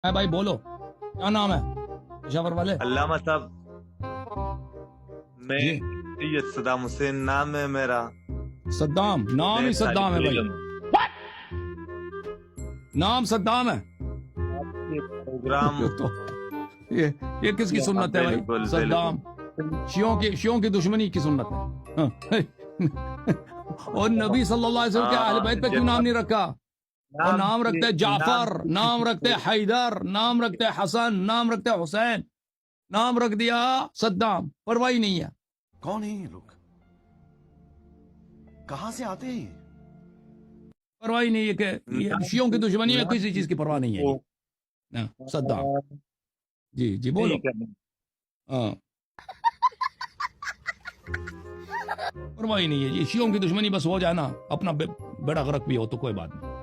ہے بھائی بولو کیا نام ہے پشاور والے؟ علامہ صاحب میں جی سید صدام حسین نام ہے میرا. صدام نام ہی صدام ہے بھائی، نام صدام ہے. پروگرام تو یہ کس کی سنت ہے بھائی؟ بالکل صدام شیعوں کی دشمنی کی سنت ہے. اور نبی صلی اللہ علیہ وسلم کے اہل بیت پہ کیوں نام نہیں رکھا؟ اور نام رکھتے جعفر، نام رکھتے حیدر، نام رکھتے حسن، نام رکھتے حسین، نام رکھ دیا صدام. پرواہی نہیں ہے. کون ہیں یہ لوگ؟ کہاں سے آتے ہیں؟ پرواہی نہیں ہے کہ یہ شیعوں کی دشمنی ہے، کسی چیز کی پرواہ نہیں ہے. یہ صدام جی جی بولو. ہاں پرواہی نہیں ہے، یہ شیعوں کی دشمنی بس ہو جائے نا، اپنا بیڑا غرق بھی ہو تو کوئی بات نہیں.